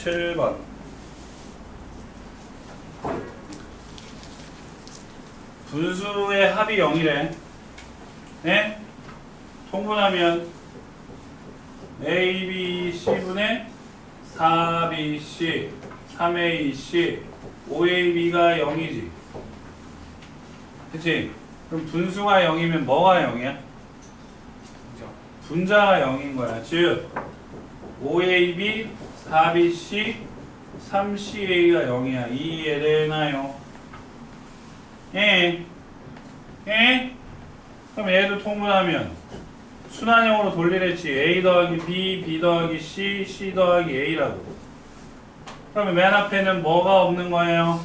7번. 분수의 합이 0이래. 네? 통분하면 ABC분의 4BC, 3AC, 5AB가 0이지. 그치? 그럼 분수가 0이면 뭐가 0이야? 분자가 0인 거야. 즉 5AB, 4BC, 3CA가 0이야. 이해되나요? 예. 예? 그럼 얘도 통분하면 순환형으로 돌리랬지. A 더하기 B, B 더하기 C, C 더하기 A라고. 그러면 맨 앞에는 뭐가 없는 거예요?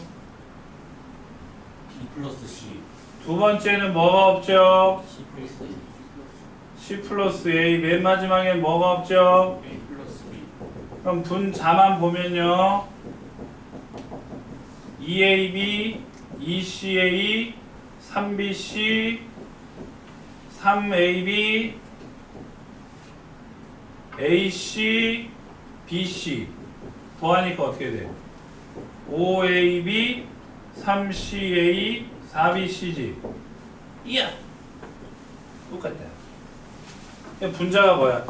B 플러스 C. 두 번째는 뭐가 없죠? C 플러스 A. C 플러스 A. 맨 마지막엔 뭐가 없죠? A 플러스 B. 그럼 분자만 보면요. 2AB, 2CA, 3BC, 3AB, AC, BC 더하니까 어떻게 돼? 5AB, 3CA, 4BC지. 이야! 똑같다. 분자가 뭐야?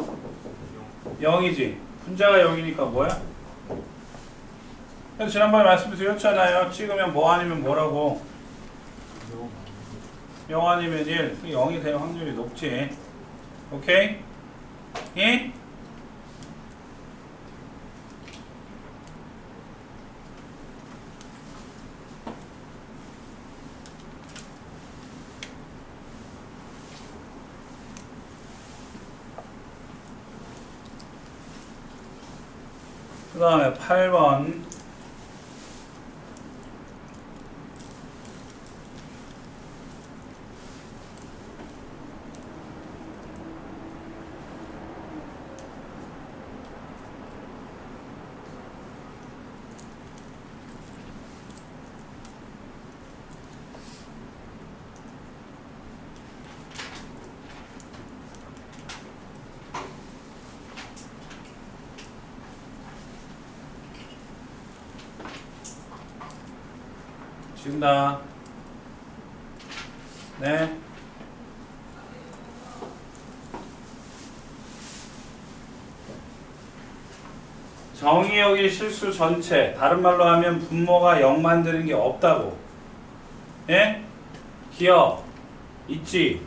0이지. 분자가 0이니까 뭐야? 그래서 지난번에 말씀드렸잖아요. 찍으면 뭐 아니면 뭐라고? 0 아니면 1. 0이 될 확률이 높지. 오케이? 예? 그 다음에 8번. 지운다. 네. 정의역의 실수 전체. 다른 말로 하면 분모가 0 만드는 게 없다고. 예? 기억. 있지.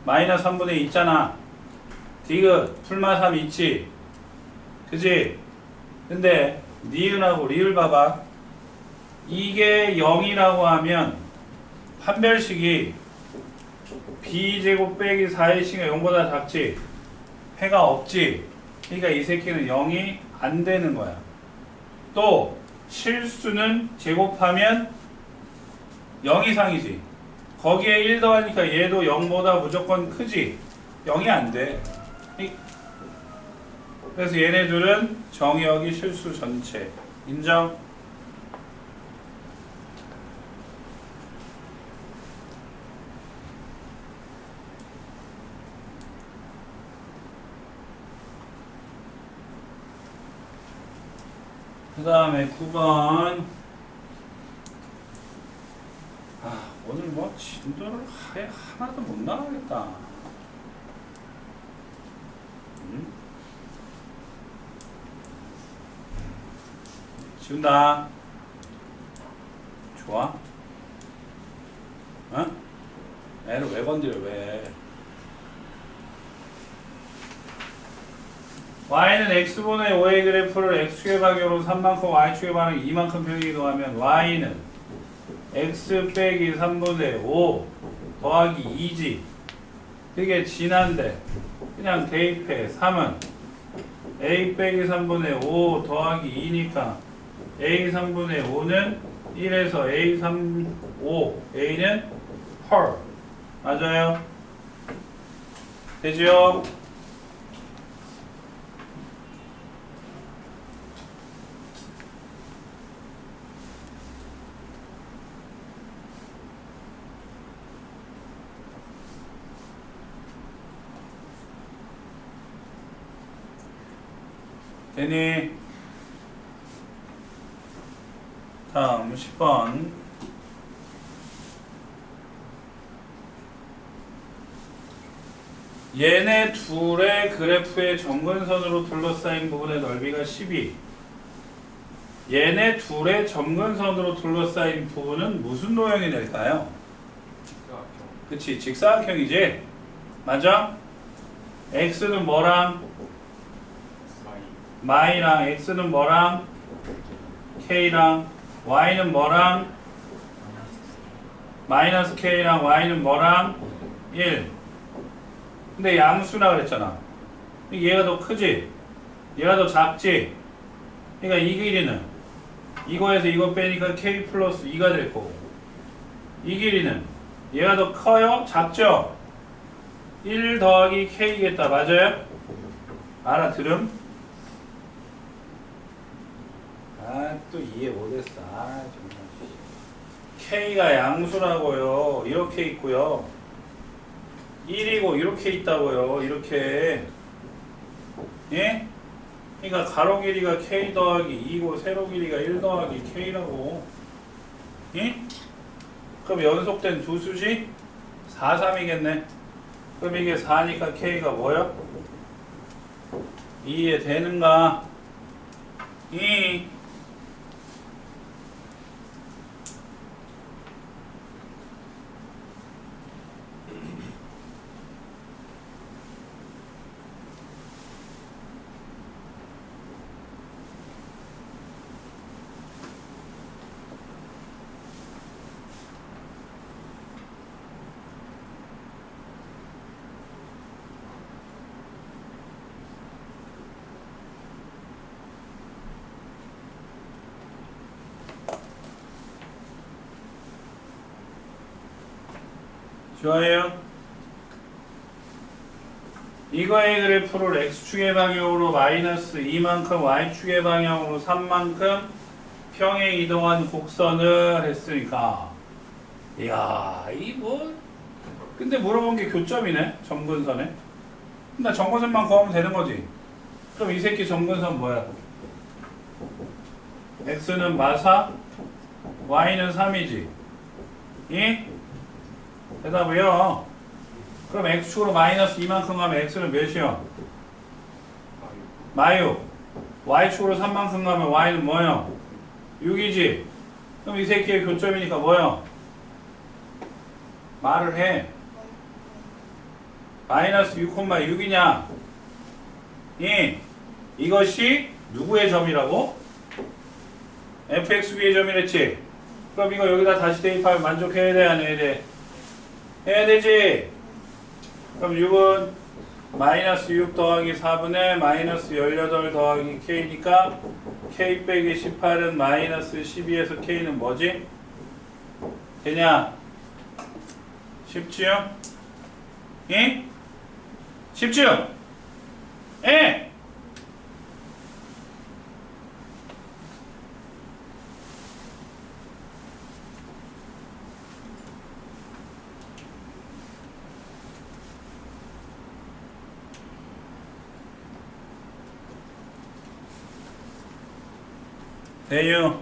마이너스 3분의 2 있잖아. 디귿. 풀마 3 있지. 그지? 근데 니은하고 리을 봐봐. 이게 0이라고 하면 판별식이 b제곱 빼기 4ac가 0보다 작지. 해가 없지. 그러니까 이 새끼는 0이 안 되는 거야. 또 실수는 제곱하면 0 이상이지. 거기에 1 더하니까 얘도 0보다 무조건 크지. 0이 안 돼. 그래서 얘네들은 정의역이 실수 전체. 인정? 그 다음에 9번. 오늘 뭐 진도를 아예 하나도 못 나가겠다. 지운다. 좋아? 어? 애를 왜 건드려, 왜? y는 x분의 5의 그래프를 x축의 방향으로 3만큼 y축의 방향 2만큼 평이기도 하면 y는 x 빼기 3분의 5 더하기 2지. 그게 진한데 그냥 대입해. 3은 a 빼기 3분의 5 더하기 2니까 a 3분의 5는 1에서 a 3, 5 a는 펄. 맞아요? 되지요? 되니? 다음 10번. 얘네 둘의 그래프의 점근선으로 둘러싸인 부분의 넓이가 12. 얘네 둘의 점근선으로 둘러싸인 부분은 무슨 도형이 될까요? 그치, 직사각형이지? 맞아? x는 뭐랑? y랑 x는 뭐랑? k랑 y는 뭐랑? 마이너스 k랑 y는 뭐랑? 1. 근데 양수라 그랬잖아. 얘가 더 크지? 얘가 더 작지? 그러니까 이 길이는 이거에서 이거 빼니까 k 플러스 2가 될 거고, 이 길이는 얘가 더 커요? 작죠? 1 더하기 k겠다. 맞아요? 알아들음? 아, 또 이해 못했어. 아, 정말. k가 양수라고요. 이렇게 있고요. 1이고 이렇게 있다고요. 이렇게. 예? 그러니까 가로 길이가 k 더하기 2고 세로 길이가 1 더하기 k라고. 예? 그럼 연속된 두 수지? 4, 3이겠네. 그럼 이게 4니까 k가 뭐야? 2에 되는가? 2. 좋아요. 이거의 그래프를 x축의 방향으로 마이너스 2만큼 y축의 방향으로 3만큼 평행 이동한 곡선을 했으니까, 이야, 이 뭐, 근데 물어본 게 교점이네. 점근선에. 나 점근선만 구하면 되는 거지. 그럼 이 새끼 점근선 뭐야? x는 마사, y는 3이지. 이? 대답이요. 그럼 x축으로 마이너스 2만큼 가면 x는 몇이요? 마유. y축으로 3만큼 가면 y는 뭐요? 6이지. 그럼 이 새끼의 교점이니까 뭐요? 말을 해. 마이너스 6,6이냐? 이것이 누구의 점이라고? fxb의 점이랬지? 그럼 이거 여기다 다시 대입하면 만족해야 돼, 안 해야 돼? 해야 되지? 그럼 6은 마이너스 6 더하기 4분의 마이너스 18 더하기 k니까 k 빼기 18은 마이너스 12에서 k는 뭐지? 되냐? 쉽지요? 응? 쉽지요? 예! 대유.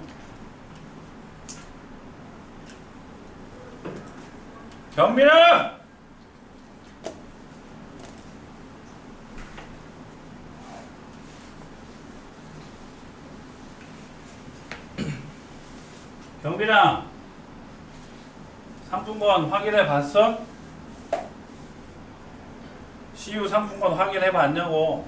경민아! 경빈아, 상품권 확인해 봤어? CU 상품권 확인해 봤냐고.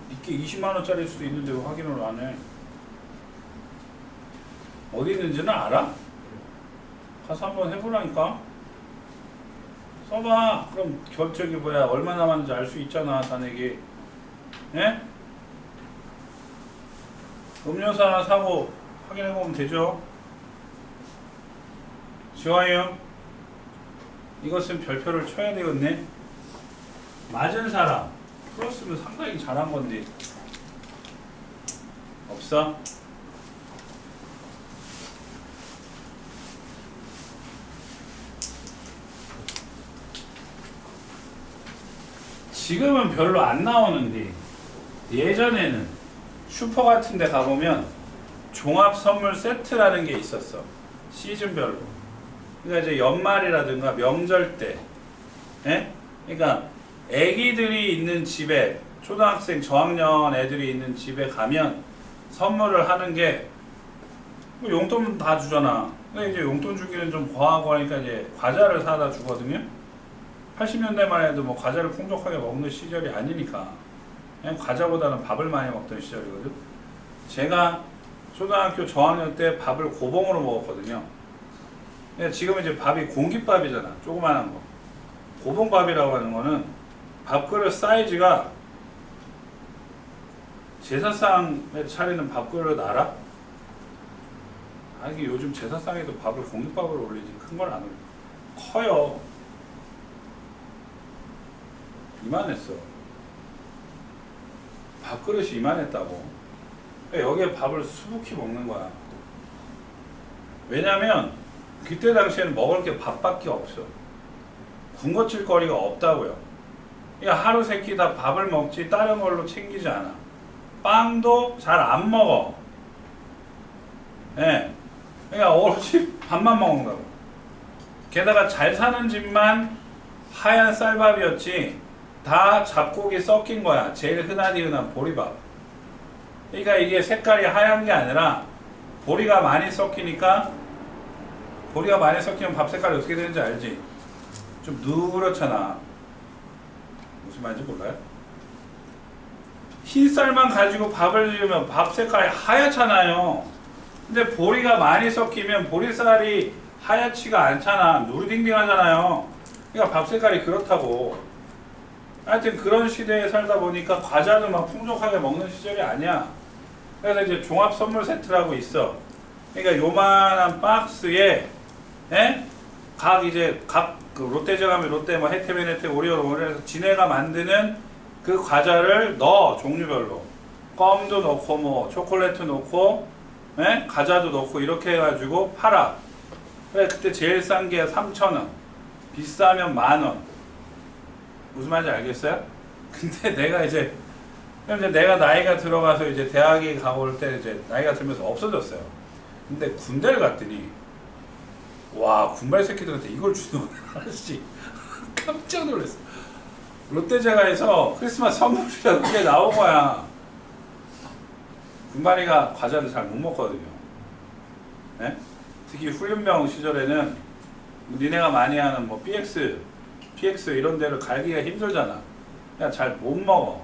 이게 20만원짜리일 수도 있는데 왜 확인을 안 해? 어디 있는지는 알아? 가서 한번 해보라니까. 써봐. 그럼 저기 뭐야, 얼마 남았는지 알 수 있잖아, 자네기. 예? 음료수 하나 사고 확인해보면 되죠. 좋아요. 이것은 별표를 쳐야 되겠네. 맞은 사람 풀었으면 상당히 잘한 건데. 없어? 지금은 별로 안 나오는데 예전에는 슈퍼 같은 데 가보면 종합 선물 세트라는 게 있었어. 시즌별로. 그러니까 이제 연말이라든가 명절 때, 예? 그러니까 애기들이 있는 집에, 초등학생 저학년 애들이 있는 집에 가면 선물을 하는 게 뭐 용돈 다 주잖아. 근데 이제 용돈 주기는 좀 과하고 하니까 이제 과자를 사다 주거든요. 80년대만 해도 뭐 과자를 풍족하게 먹는 시절이 아니니까 그냥 과자보다는 밥을 많이 먹던 시절이거든. 제가 초등학교 저학년 때 밥을 고봉으로 먹었거든요. 근데 지금 이제 밥이 공깃밥이잖아. 조그만한 거. 고봉밥이라고 하는 거는 밥그릇 사이즈가 제사상에 차리는 밥그릇 알아? 아니 요즘 제사상에도 밥을 공깃밥으로 올리지 큰 걸 안 올려. 커요. 이만했어. 밥그릇이 이만했다고. 그러니까 여기에 밥을 수북히 먹는 거야. 왜냐면 그때 당시에는 먹을 게 밥밖에 없어. 군것질 거리가 없다고요. 그러니까 하루 세 끼 다 밥을 먹지 다른 걸로 챙기지 않아. 빵도 잘 안 먹어. 예. 그러니까 오로지 밥만 먹는다고. 게다가 잘 사는 집만 하얀 쌀밥이었지 다 잡곡이 섞인 거야. 제일 흔한 보리밥. 그러니까 이게 색깔이 하얀 게 아니라 보리가 많이 섞이니까, 보리가 많이 섞이면 밥 색깔이 어떻게 되는지 알지? 좀 누렇잖아. 무슨 말인지 몰라요? 흰쌀만 가지고 밥을 지으면 밥 색깔이 하얗잖아요. 근데 보리가 많이 섞이면 보리쌀이 하얗지가 않잖아. 누리딩딩하잖아요. 그러니까 밥 색깔이 그렇다고. 하여튼 그런 시대에 살다 보니까 과자도 막 풍족하게 먹는 시절이 아니야. 그래서 이제 종합 선물 세트라고 있어. 그러니까 요만한 박스에, 예? 각 그 롯데제 가면 롯데, 뭐 혜태면 혜태, 오리온 오리온에서 지네가 만드는 그 과자를 넣어. 종류별로. 껌도 넣고 뭐 초콜릿도 넣고, 예? 과자도 넣고 이렇게 해가지고 팔아. 그래, 그때 제일 싼 게 3,000원. 비싸면 10,000원. 무슨 말인지 알겠어요? 근데 내가 나이가 들어가서 이제 대학에 가올 때 이제 나이가 들면서 없어졌어요. 근데 군대를 갔더니 와, 군발 새끼들한테 이걸 주는 아저씨 깜짝 놀랐어. 롯데제과에서 크리스마스 선물이라고 그게 나온 거야. 군발이가 과자를 잘 못 먹거든요. 네? 특히 훈련병 시절에는 니네가 많이 하는 뭐 PX 이런 데를 갈기가 힘들잖아. 그냥 잘 못 먹어.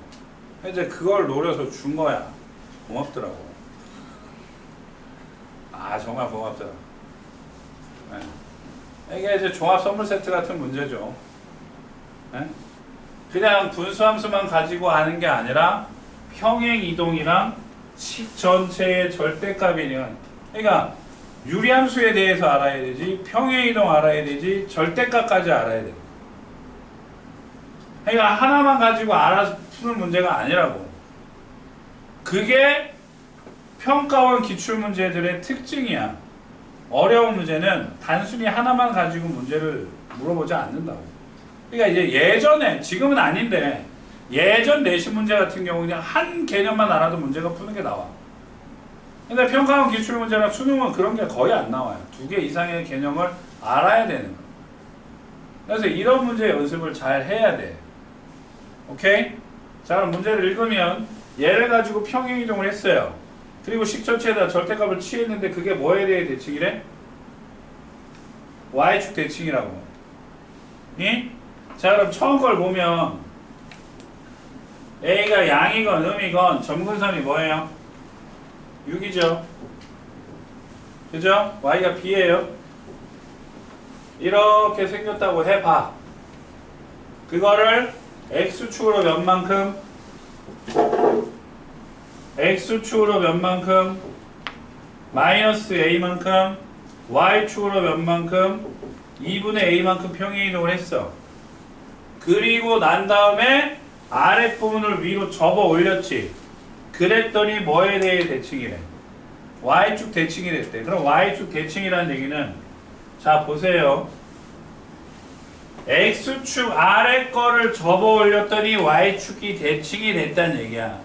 이제 그걸 노려서 준 거야. 고맙더라고. 아, 정말 고맙더라. 네. 이게 이제 종합 선물 세트 같은 문제죠. 네? 그냥 분수함수만 가지고 하는 게 아니라 평행 이동이랑 식 전체의 절대값이면, 그러니까 유리함수에 대해서 알아야 되지, 평행 이동 알아야 되지, 절대값까지 알아야 돼. 그러니까 하나만 가지고 알아서 푸는 문제가 아니라고. 그게 평가원 기출문제들의 특징이야. 어려운 문제는 단순히 하나만 가지고 문제를 물어보지 않는다고. 그러니까 이제 예전에, 지금은 아닌데 예전 내신 문제 같은 경우 그냥 한 개념만 알아도 문제가 푸는 게 나와. 근데 평가원 기출문제랑 수능은 그런 게 거의 안 나와요. 2개 이상의 개념을 알아야 되는 거예요. 그래서 이런 문제 연습을 잘 해야 돼. 오케이? 자, 그럼 문제를 읽으면 얘를 가지고 평행이동을 했어요. 그리고 식 전체에다 절대값을 취했는데 그게 뭐에 대해 대칭이래? y축 대칭이라고. 이? 자, 그럼 처음 걸 보면 a가 양이건 음이건 점근선이 뭐예요? 6이죠. 그죠? y가 b예요. 이렇게 생겼다고 해봐. 그거를 x축으로 몇 만큼? x축으로 몇 만큼? 마이너스 a만큼, y축으로 몇 만큼? 2분의 a만큼 평행이동을 했어. 그리고 난 다음에 아랫부분을 위로 접어 올렸지. 그랬더니 뭐에 대해 대칭이래? y축 대칭이 됐대. 그럼 y축 대칭이라는 얘기는, 자 보세요. x축 아래 거를 접어 올렸더니 y축이 대칭이 됐다는 얘기야.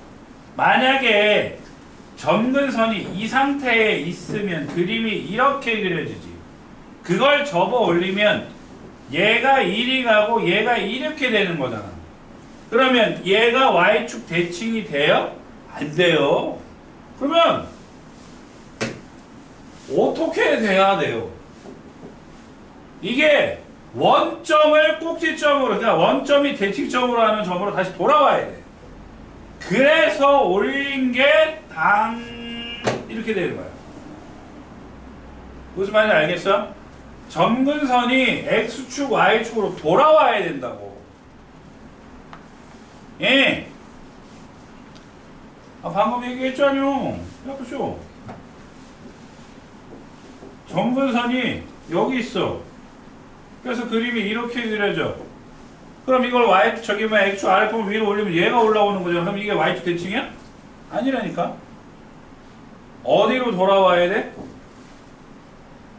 만약에 점근선이 이 상태에 있으면 그림이 이렇게 그려지지. 그걸 접어 올리면 얘가 이리 가고 얘가 이렇게 되는 거잖아. 그러면 얘가 y축 대칭이 돼요? 안 돼요. 그러면 어떻게 돼야 돼요? 이게 원점을 꼭지점으로, 그러니까 원점이 대칭점으로 하는 점으로 다시 돌아와야 돼. 그래서 올린 게 이렇게 되는 거야. 무슨 말인지 알겠어? 점근선이 x축, y축으로 돌아와야 된다고. 예. 방금 얘기했잖아요. 해보쇼. 점근선이 여기 있어. 그래서 그림이 이렇게 그려져. 그럼 이걸 y, x축 아래쪽을 위로 올리면 얘가 올라오는 거죠. 그럼 이게 y축 대칭이야? 아니라니까. 어디로 돌아와야 돼?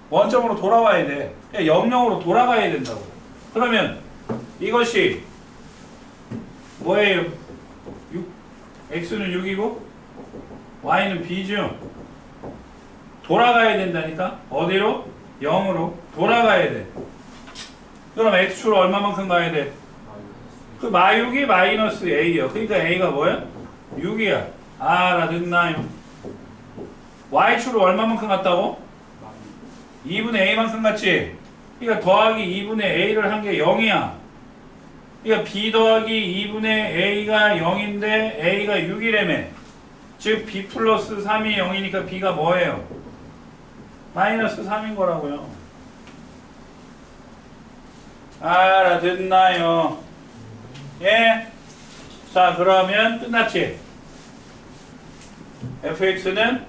원점으로 돌아와야 돼. 0,0으로 돌아가야 된다고. 그러면 이것이 뭐예요? x는 6이고 y는 b죠. 돌아가야 된다니까. 어디로? 0으로 돌아가야 돼. 그럼 x축으로 얼마만큼 가야 돼? 그 마육이 마이너스 a요. 그러니까 a가 뭐야? 6이야. 알아듣나요? y축으로 얼마만큼 갔다고? 2분의 a만큼 갔지? 그러니까 더하기 2분의 a를 한 게 0이야. 그러니까 b 더하기 2분의 a가 0인데 a가 6이라며. 즉 b 플러스 3이 0이니까 b가 뭐예요? 마이너스 3인 거라고요. 알아듣나요? 예? 자, 그러면 끝났지? fx는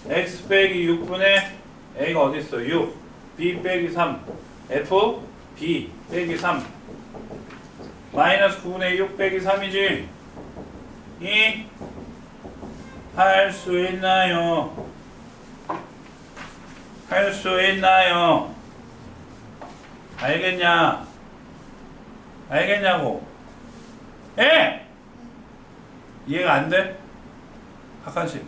x 빼기 6분의 a가 어딨어? 6 b 빼기 3 f b 빼기 3 마이너스 9분의 6 빼기 3이지? 이 할 수 있나요? 할 수 있나요? 알겠냐? 알겠냐고? 예! 이해가 안 돼? 박한식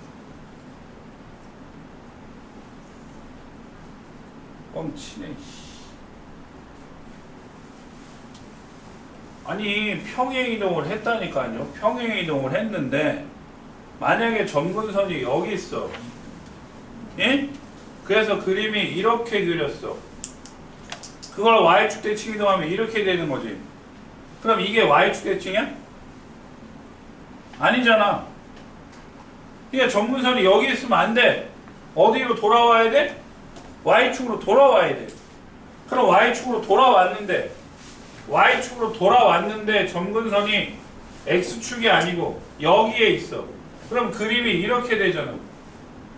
뻥치네. 아니 평행이동을 했다니까요. 평행이동을 했는데 만약에 점근선이 여기 있어. 예? 그래서 그림이 이렇게 그렸어. 그걸 y축 대칭 이동하면 이렇게 되는 거지. 그럼 이게 y축 대칭이야? 아니잖아. 그러니까 점근선이 여기 있으면 안 돼. 어디로 돌아와야 돼? y축으로 돌아와야 돼. 그럼 y축으로 돌아왔는데 점근선이 x축이 아니고 여기에 있어. 그럼 그림이 이렇게 되잖아.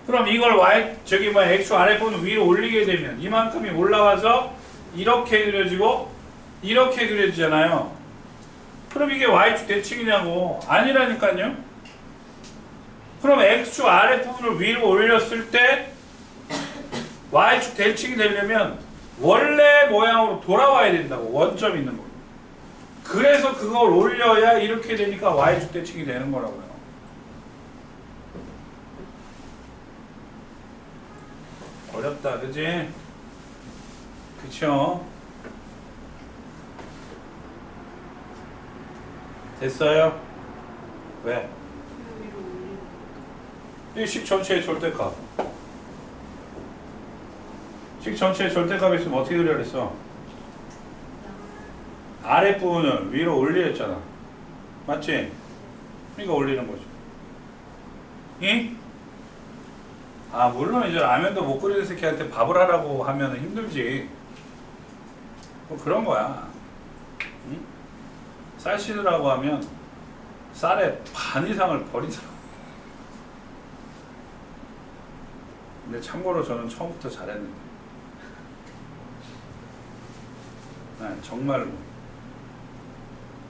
그럼 이걸 x축 아래부분 위로 올리게 되면 이만큼이 올라와서 이렇게 그려지고 이렇게 그려지잖아요. 그럼 이게 y축 대칭이냐고. 아니라니까요. 그럼 x축 아래부분을 위로 올렸을 때 y축 대칭이 되려면 원래 모양으로 돌아와야 된다고. 원점 있는 거. 그래서 그걸 올려야 이렇게 되니까 y축 대칭이 되는 거라고요. 어렵다, 그지? 그쵸? 됐어요? 왜? 이 식 전체의 절대값. 식 전체의 절대값이 있으면 어떻게 그려 그랬어? 아랫부분을 위로 올리랬잖아. 맞지? 그러니까 올리는 거죠. 이? 아, 물론 이제 라면도 못 끓이는 새끼한테 밥을 하라고 하면 힘들지. 뭐 그런 거야. 응? 쌀 씻으라고 하면 쌀의 반 이상을 버리더라고. 근데 참고로 저는 처음부터 잘했는데. 네, 정말로.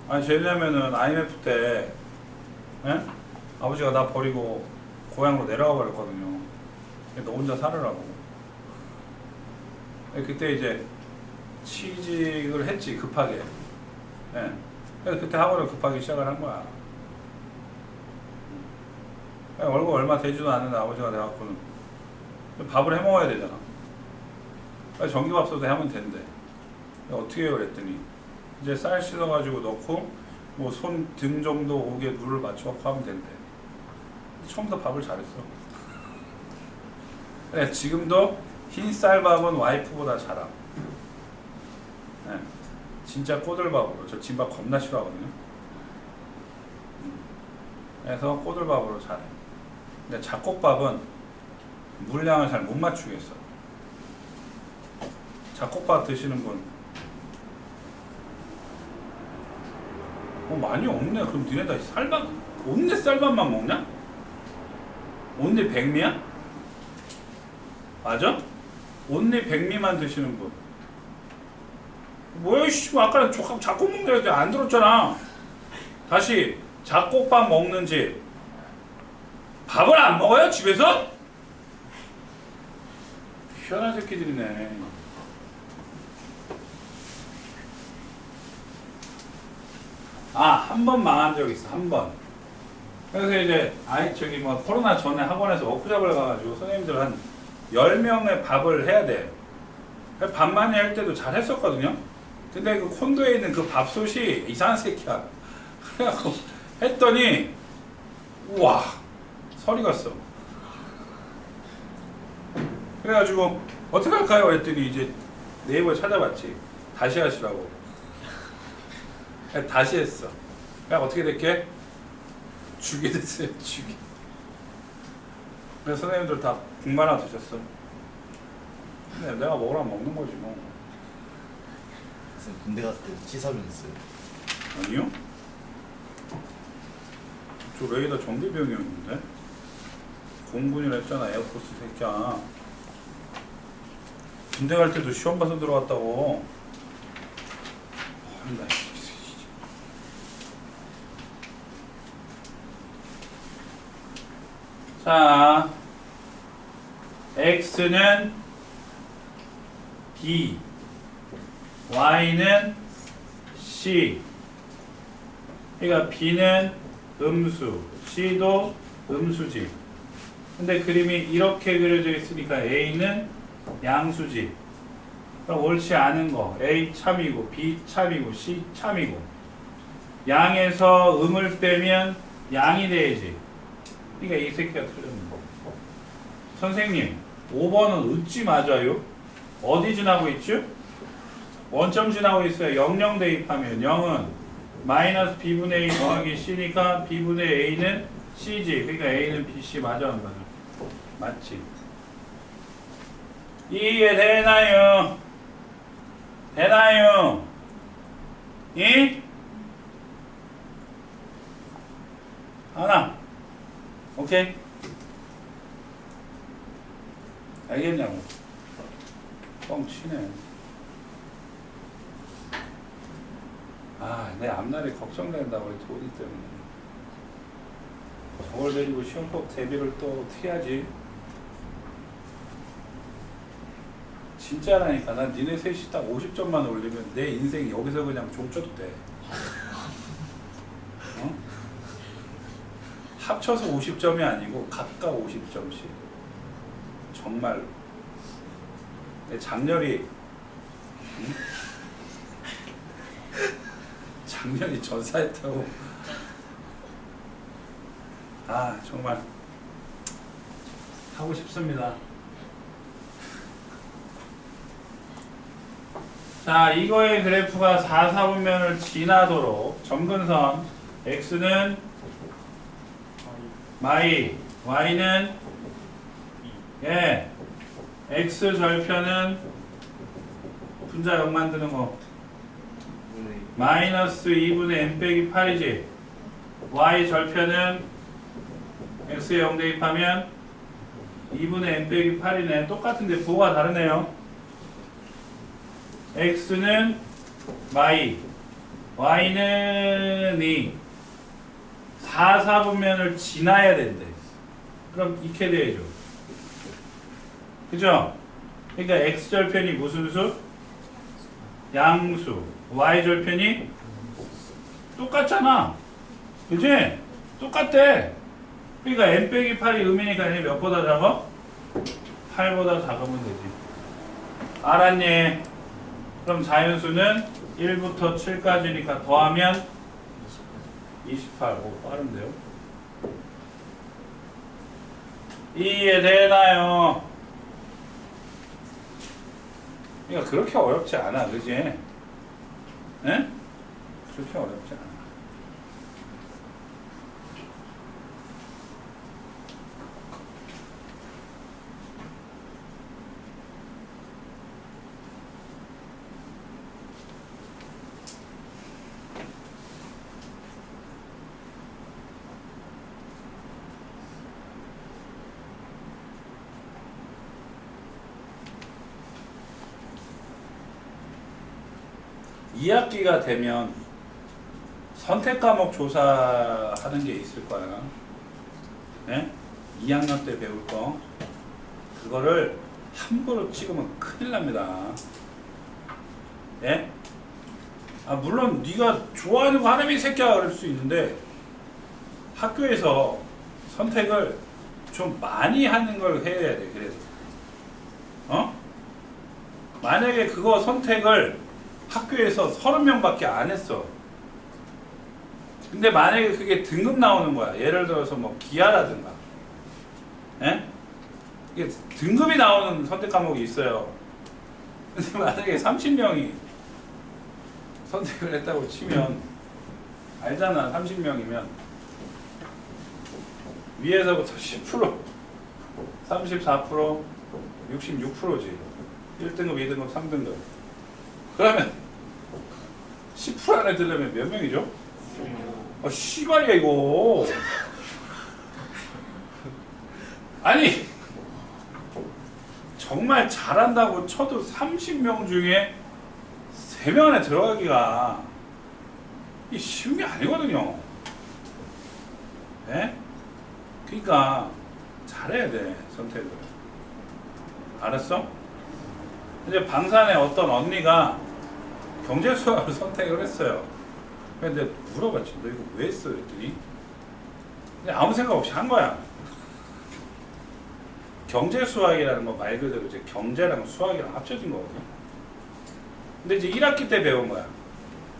아니, 왜냐면은 IMF 때, 예? 아버지가 나 버리고 고향으로 내려가 버렸거든요. 너 혼자 살으라고. 그때 이제 취직을 했지, 급하게. 예. 그래서 그때 학원을 급하게 시작을 한 거야. 월급 얼마 되지도 않는 아버지가 돼갖고는 밥을 해 먹어야 되잖아. 전기밥솥에 하면 된대. 어떻게 해요? 그랬더니 이제 쌀 씻어가지고 넣고 뭐 손 등 정도 오게 물을 맞춰갖고 하면 된대. 처음부터 밥을 잘했어. 그래, 지금도 흰 쌀밥은 와이프보다 잘함. 네, 진짜 꼬들밥으로. 저 진밥 겁나 싫어하거든요. 그래서 꼬들밥으로 잘해. 근데 잡곡밥은 물량을 잘 못 맞추겠어. 잡곡밥 드시는 분 많이 없네. 그럼 니네 다 쌀밥, 온내 쌀밥만 먹냐? 온내 백미야? 맞아? 온내 백미만 드시는 분 뭐야 씨, 아까 잡곡 먹는다 했더니 안 들었잖아. 다시 잡곡밥 먹는 집 밥을 안 먹어요? 집에서? 희한한 새끼들이네. 한 번 망한 적 있어. 한 번. 그래서 이제 저기 뭐 코로나 전에 학원에서 워크숍을 가가지고 선생님들 한 10명의 밥을 해야 돼. 밥 많이 할 때도 잘 했었거든요. 근데 그 콘도에 있는 그 밥솥이 이상한 새끼야. 그래갖고 했더니 우와 서리 갔어. 그래가지고 어떻게 할까요? 했더니 이제 네이버에 찾아봤지. 다시 하시라고. 다시 했어. 그냥 어떻게 됐게? 죽이 됐어요. 죽이. 그래서 선생님들 다 국만 하나 드셨어. 근데 내가 먹으라면 먹는 거지 뭐. 군대 갔을 때 치사병 있어요? 아니요? 저 레이더 정비병이었는데? 공군이라 했잖아. 에어포스 새끼야. 군대 갈 때도 시험 봐서 들어갔다고. 자, x는 b, y는 c. 그러니까 b는 음수, c도 음수지. 근데 그림이 이렇게 그려져 있으니까 a는 양수지. 그럼 옳지 않은 거 a 참이고 b 참이고 c 참이고. 양에서 음을 빼면 양이 돼야지. 그러니까 이 새끼가 틀렸는 거. 선생님 5번은 어찌 맞아요? 어디 지나고 있죠? 원점 지나고 있어요. 00 대입하면 0은 마이너스 b분의 a 더하기 c니까 b분의 a는 c지. 그러니까 a는 bc 맞아 안 맞아? 맞지. 이해되나요? 되나요? 이? 하나. 오케이? 알겠냐고. 뻥치네. 내 앞날이 걱정된다고 돈이 때문에. 저걸 데리고 시험법 대비를 또 어떻게 하지? 진짜라니까. 난 니네 셋이 딱 50점만 올리면 내 인생 여기서 그냥 종쳐도 돼. 어? 합쳐서 50점이 아니고 각각 50점씩. 정말로. 내 장렬히 응? 장렬히 전사했다고. 정말 하고 싶습니다. 자, 이거의 그래프가 4, 4분면을 지나도록 점근선 x는 y는 x 절편은 분자 0 만드는 거 마이너스 2분의 n 빼기 8이지. y 절편은 x에 0 대입하면 2분의 n 빼기 8이네. 똑같은데 부호가 다르네요. x는 y는 2. 4, 4분면을 지나야 된대. 그럼 이렇게 돼야죠. 그죠? 그러니까 x절편이 무슨 수? 양수. y절편이 똑같잖아. 그치? 똑같대. 그러니까 n 빼기 8이 음이니까 n이 몇보다 작아? 8보다 작으면 되지. 알았니? 그럼 자연수는 1부터 7까지니까 더하면 28. 오, 빠른데요? 이해되나요? 그러니까 그렇게 어렵지 않아, 그지? 예? 그렇게 어렵지 않아. 이 학기가 되면 선택 과목 조사하는 게 있을 거야. 네? 2학년 때 배울 거. 그거를 함부로 찍으면 큰일 납니다. 예? 아, 물론 네가 좋아하는 거 하나면 이 새끼야 그럴 수 있는데 학교에서 선택을 좀 많이 하는 걸 해야 돼. 그래도 만약에 그거 선택을 학교에서 30명밖에 안 했어. 근데 만약에 그게 등급 나오는 거야. 예를 들어서 뭐 기하라든가. 예? 이게 등급이 나오는 선택 과목이 있어요. 근데 만약에 30명이 선택을 했다고 치면 알잖아. 30명이면 위에서부터 10%, 34%, 66%지. 1등급, 2등급, 3등급. 그러면 10% 안에 들려면 몇 명이죠? 아, 씨발이야 이거. 아니 정말 잘한다고 쳐도 30명 중에 3명 안에 들어가기가 이게 쉬운 게 아니거든요. 네? 그러니까 잘해야 돼 선택을. 알았어? 이제 방산에 어떤 언니가 경제수학을 선택을 했어요. 근데 물어봤지. 너 이거 왜 했어? 그랬더니 그냥 아무 생각 없이 한 거야. 경제수학이라는 거 말 그대로 이제 경제랑 수학이랑 합쳐진 거거든요. 근데 이제 1학기 때 배운 거야.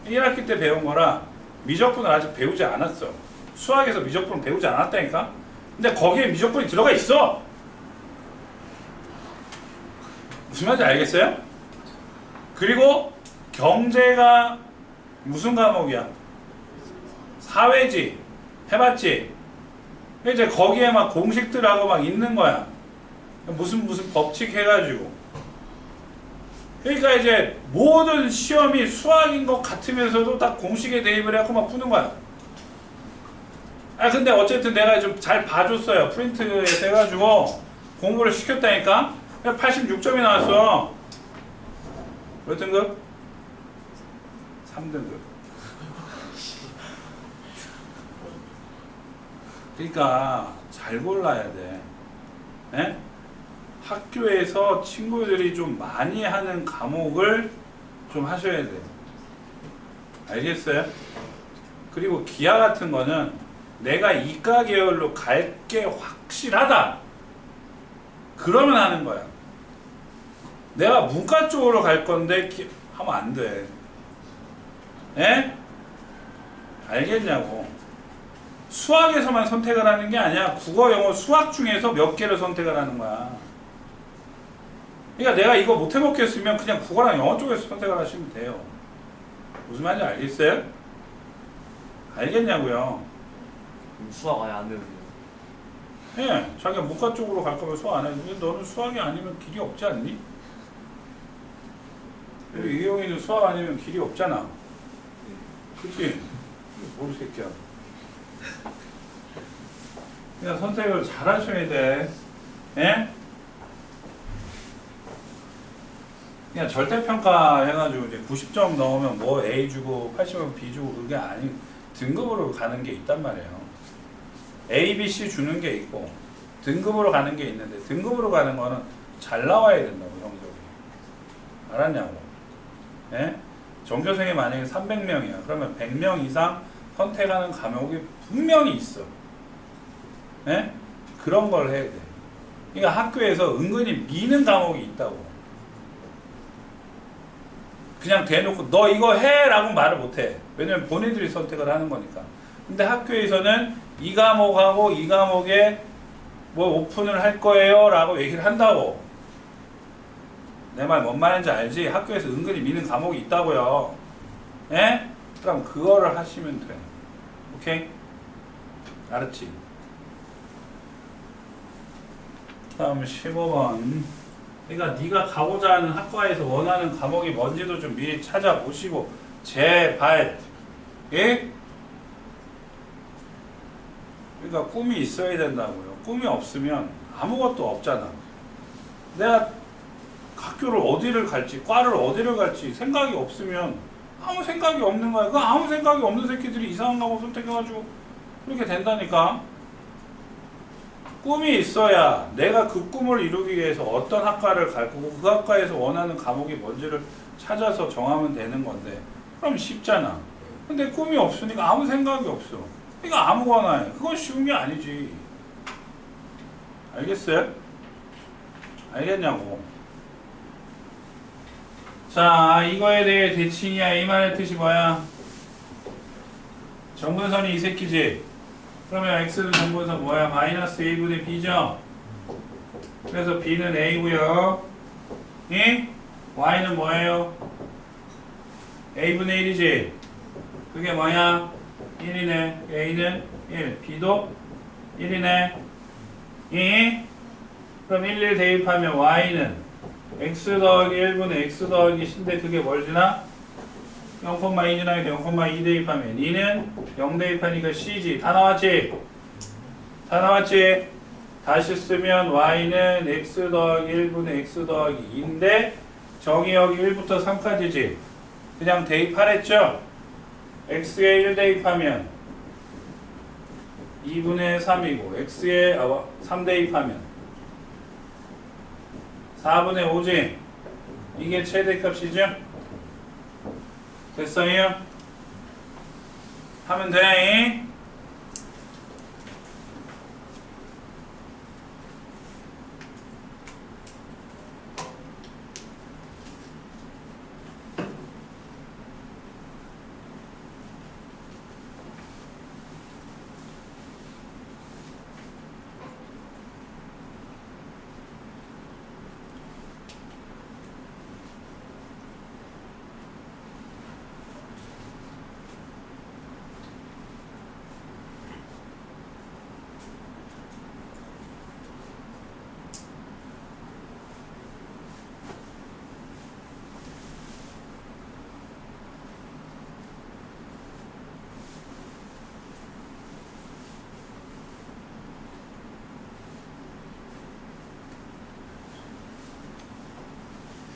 1학기 때 배운 거라 미적분을 아직 배우지 않았어. 수학에서 미적분을 배우지 않았다니까? 근데 거기에 미적분이 들어가 있어! 무슨 말인지 알겠어요? 그리고 경제가 무슨 과목이야? 사회지. 해봤지? 이제 거기에 막 공식들하고 막 있는 거야. 무슨 법칙 해가지고. 그러니까 이제 모든 시험이 수학인 것 같으면서도 다 공식에 대입을 해갖고 막 푸는 거야. 아 근데 어쨌든 내가 좀 잘 봐줬어요. 프린트에서 해가지고 공부를 시켰다니까. 86점이 나왔어. 몇 등급? 3등급. 그러니까 잘 골라야 돼. 예? 학교에서 친구들이 좀 많이 하는 과목을 좀 하셔야 돼. 알겠어요? 그리고 기하 같은 거는 내가 이과 계열로 갈 게 확실하다. 그러면 하는 거야. 내가 문과 쪽으로 갈 건데 하면 안 돼. 예? 알겠냐고. 수학에서만 선택을 하는 게 아니야. 국어, 영어, 수학 중에서 몇 개를 선택을 하는 거야. 그러니까 내가 이거 못 해먹겠으면 그냥 국어랑 영어 쪽에서 선택을 하시면 돼요. 무슨 말인지 알겠어요? 알겠냐고요. 수학 아예 안 되는데요. 예, 자기가 문과 쪽으로 갈 거면 수학 안 해. 근데 너는 수학이 아니면 길이 없지 않니? 그리고 이경이는 수학 아니면 길이 없잖아. 그치? 모르 새끼야. 그냥 선택을 잘 하셔야 돼. 예? 그냥 절대평가 해가지고 이제 90점 넣으면 뭐 A 주고 80점 B 주고 그게 아니 등급으로 가는 게 있단 말이에요. A, B, C 주는 게 있고 등급으로 가는 게 있는데 등급으로 가는 거는 잘 나와야 된다고 성적이. 알았냐고. 예? 전교생이 만약에 300명이야. 그러면 100명 이상 선택하는 과목이 분명히 있어. 예? 그런 걸 해야 돼. 그러니까 학교에서 은근히 미는 과목이 있다고. 그냥 대놓고 너 이거 해 라고 말을 못해. 왜냐면 본인들이 선택을 하는 거니까. 근데 학교에서는 이 과목하고 이 과목에 뭐 오픈을 할 거예요 라고 얘기를 한다고. 내 말 뭔 말인지 알지? 학교에서 은근히 미는 과목이 있다고요. 예? 그럼 그거를 하시면 돼. 오케이? 알았지? 다음 15번. 그러니까 네가 가고자 하는 학과에서 원하는 과목이 뭔지도 좀 미리 찾아보시고 제발. 예? 그러니까 꿈이 있어야 된다고요. 꿈이 없으면 아무것도 없잖아. 내가 학교를 어디를 갈지, 과를 어디를 갈지 생각이 없으면 아무 생각이 없는 거야. 그 아무 생각이 없는 새끼들이 이상한 과목 선택해가지고 그렇게 된다니까. 꿈이 있어야 내가 그 꿈을 이루기 위해서 어떤 학과를 갈 거고 그 학과에서 원하는 과목이 뭔지를 찾아서 정하면 되는 건데 그럼 쉽잖아. 근데 꿈이 없으니까 아무 생각이 없어. 그러니까 아무거나 해. 그건 쉬운 게 아니지. 알겠어요? 알겠냐고. 자, 이거에 대해 대칭이야. 이 말의 뜻이 뭐야? 정분선이 이 새끼지? 그러면 x는 정분선 뭐야? 마이너스 a분의 b죠? 그래서 b는 a고요. 이? y는 뭐예요? a분의 1이지? 그게 뭐야? 1이네. a는 1, b도 1이네. 이? 그럼 1 대입하면 y는 x 더하기 1분의 x 더하기 c인데 그게 뭘 지나? 0,2 지나게 0,2 대입하면 2는 0 대입하니까 c지. 다 나왔지? 다 나왔지? 다시 쓰면 y는 x 더하기 1분의 x 더하기 2인데 정의 여기 1부터 3까지지? 그냥 대입하랬죠? x에 1 대입하면 2분의 3이고 x에 3 대입하면 4분의 5지? 이게 최대값이죠? 됐어요? 하면 돼.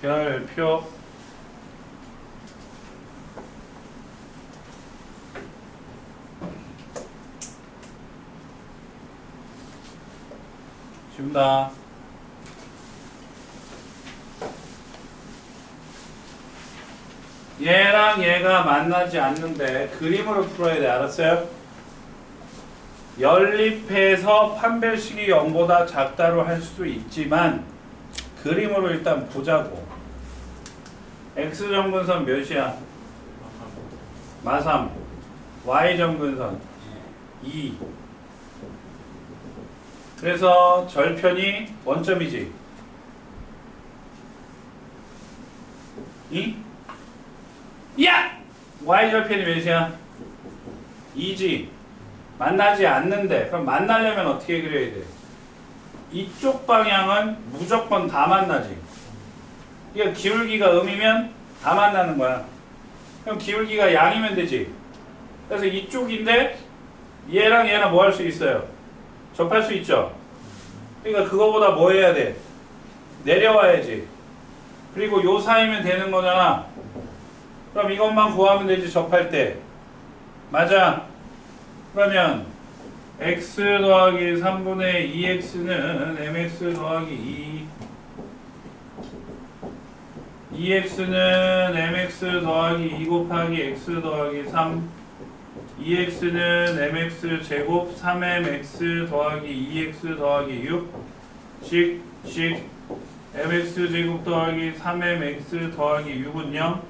별표 지운다. 얘랑 얘가 만나지 않는데 그림으로 풀어야 돼. 알았어요? 연립해서 판별식이 0보다 작다로 할 수도 있지만 그림으로 일단 보자고. x정근선 몇이야? 마3. y정근선 2. 그래서 절편이 원점이지. 2? 야! y절편이 몇이야? 2지. 만나지 않는데 그럼 만나려면 어떻게 그려야 돼? 이쪽 방향은 무조건 다 만나지. 그러니까 기울기가 음이면 다 만나는 거야. 그럼 기울기가 양이면 되지. 그래서 이쪽인데 얘랑 얘랑 뭐 할 수 있어요? 접할 수 있죠. 그러니까 그거보다 뭐 해야 돼? 내려와야지. 그리고 요 사이면 되는 거잖아. 그럼 이것만 구하면 되지. 접할 때. 맞아. 그러면 x 더하기 3분의 2x는 mx 더하기 2 2x는 mx 더하기 2 곱하기 x 더하기 3 2x는 mx 제곱 3mx 더하기 2x 더하기 6 식 mx 제곱 더하기 3mx 더하기 6은 0